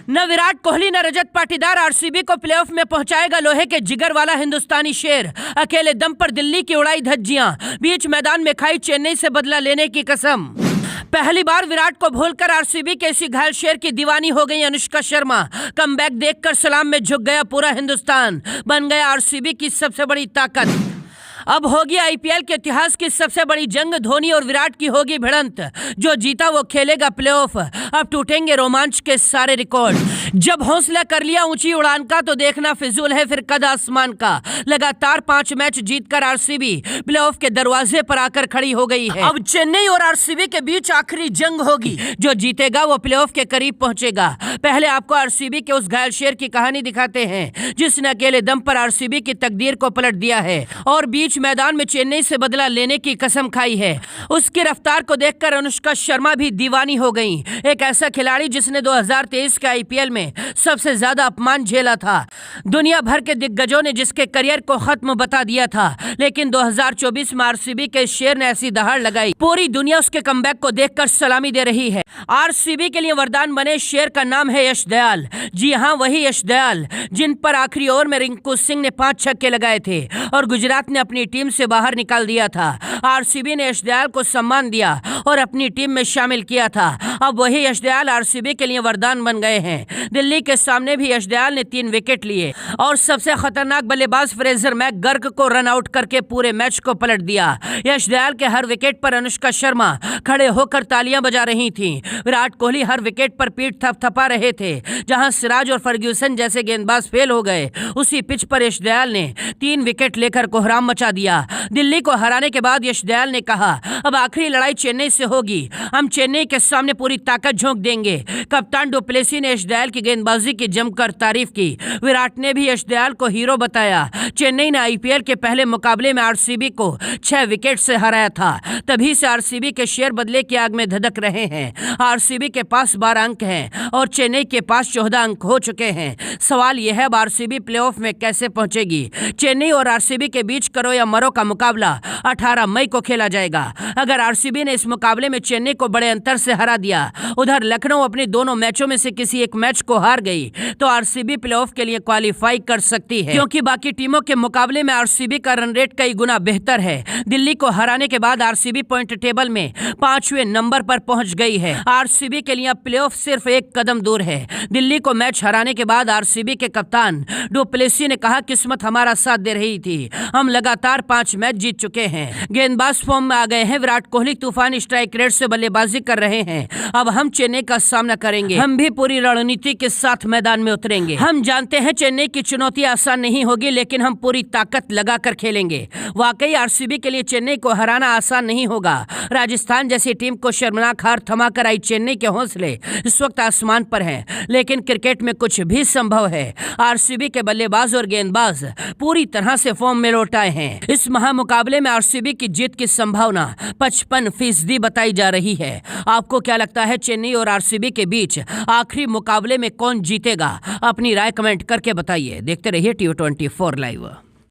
न विराट कोहली न रजत पाटीदार आरसीबी को प्लेऑफ में पहुंचाएगा लोहे के जिगर वाला हिंदुस्तानी शेर। अकेले दम पर दिल्ली की उड़ाई धज्जियां, बीच मैदान में खाई चेन्नई से बदला लेने की कसम। पहली बार विराट को भूलकर आरसीबी के इसी घायल शेर की दीवानी हो गई अनुष्का शर्मा। कमबैक देखकर सलाम में झुक गया पूरा हिंदुस्तान, बन गया आरसीबी की सबसे बड़ी ताकत। अब होगी आईपीएल के इतिहास की सबसे बड़ी जंग, धोनी और विराट की होगी भिड़ंत। जो जीता वो खेलेगा प्लेऑफ। अब टूटेंगे रोमांच के सारे रिकॉर्ड। जब हौसला कर लिया ऊंची उड़ान का तो देखना फिजूल है फिर कद आसमान का। लगातार 5 मैच जीतकर आरसीबी प्लेऑफ के दरवाजे पर आकर खड़ी हो गई है। अब चेन्नई और आरसीबी के बीच आखिरी जंग होगी। जो जीतेगा वो प्लेऑफ के करीब पहुंचेगा। पहले आपको आरसीबी के उस घायल शेर की कहानी दिखाते हैं जिसने अकेले दम पर आरसीबी की तकदीर को पलट दिया है और बीच मैदान में चेन्नई से बदला लेने की कसम खाई है। उसकी रफ्तार को देखकर अनुष्का शर्मा भी दीवानी हो गई। एक ऐसा खिलाड़ी जिसने 2023 के आईपीएल में सबसे ज्यादा अपमान झेला था। दुनिया भर के दिग्गजों ने जिसके करियर को खत्म बता दिया था, लेकिन 2024 में आरसीबी के शेर ने ऐसी दहाड़ लगाई, पूरी दुनिया उसके कमबैक को देखकर सलामी दे रही है। आरसीबी के लिए वरदान बने शेर का नाम है यश दयाल। जी हां, वही यश दयाल जिन पर आखिरी ओवर में रिंकू सिंह ने 5 छक्के लगाए थे और गुजरात ने अपनी टीम से बाहर निकाल दिया था। आरसीबी ने यश दयाल को सम्मान दिया और अपनी टीम में शामिल किया था। अब वही यश दयाल आरसीबी के लिए वरदान बन गए हैं। दिल्ली के सामने भी यश दयाल ने 3 विकेट लिए और सबसे खतरनाक बल्लेबाज फ्रेजर मैकगर्क को रन आउट करके पूरे मैच को पलट दिया। यश दयाल के हर विकेट पर अनुष्का शर्मा खड़े होकर तालियां बजा रही थीं। विराट कोहली हर विकेट पर पीठ थपथपा रहे थे। जहां सिराज और फर्ग्यूसन जैसे गेंदबाज फेल हो गए, उसी पिच पर यश दयाल ने 3 विकेट लेकर कोहराम मचा दिया। दिल्ली को हराने के बाद यश दयाल ने कहा, अब आखिरी लड़ाई चेन्नई से होगी। हम चेन्नई के सामने पूरी ताकत झोंक देंगे। कप्तान डुप्लेसी ने यश दयाल की गेंदबाजी की जमकर तारीफ की। विराट ने भी यश दयाल को हीरो बताया। चेन्नई ने आईपीएल के पहले मुकाबले में आरसीबी को 6 विकेट से हराया था। तभी से आरसीबी के शेर बदले की आग में धधक रहे हैं। आरसीबी के पास 12 अंक हैं और चेन्नई के पास 14 अंक हो चुके हैं। सवाल यह है, अब आरसीबी प्लेऑफ में कैसे पहुंचेगी? चेन्नई और आरसीबी के बीच करो या मरो का मुकाबला 18 मई को खेला जाएगा। अगर आरसीबी ने इस मुकाबले में चेन्नई को बड़े अंतर से हरा दिया, उधर लखनऊ अपने दोनों मैचों में से किसी एक मैच को हार गई, तो आरसीबी प्लेऑफ के लिए क्वालिफाई कर सकती है, क्योंकि बाकी टीमों के मुकाबले में आरसीबी का रन रेट कई गुना बेहतर है। दिल्ली को हराने के बाद आरसीबी पॉइंट टेबल में 5वें नंबर पर पहुंच गई है। आरसीबी के लिए प्लेऑफ सिर्फ एक कदम दूर है। दिल्ली को मैच हराने के बाद आरसीबी के कप्तान डुप्लेसी ने कहा, किस्मत हमारा साथ दे रही थी, हम लगातार 5 मैच जीत चुके हैं। गेंदबाज फॉर्म में आ गए हैं। विराट कोहली तूफानी स्ट्राइक रेट से बल्लेबाजी कर रहे हैं। अब हम चेन्नई का सामना करेंगे। हम भी पूरी रणनीति के साथ मैदान में उतरेंगे। हम जानते हैं चेन्नई की चुनौती आसान नहीं होगी, लेकिन हम पूरी ताकत लगाकर खेलेंगे। वाकई आरसीबी के लिए चेन्नई को हराना आसान नहीं होगा। राजस्थान जैसी टीम को शर्मनाक हार थमाकर आई चेन्नई के हौसले इस वक्त आसमान पर हैं, लेकिन क्रिकेट में कुछ भी संभव है। आरसीबी के बल्लेबाज और गेंदबाज पूरी तरह से फॉर्म में लौट आए हैं। इस महामुकाबले में आरसीबी की जीत की संभावना 55% बताई जा रही है। आपको क्या लगता है, चेन्नई और आरसीबी के बीच आखिरी मुकाबले में कौन जीतेगा? अपनी राय कमेंट करके बताइए। देखते रहिए T24 लाइव।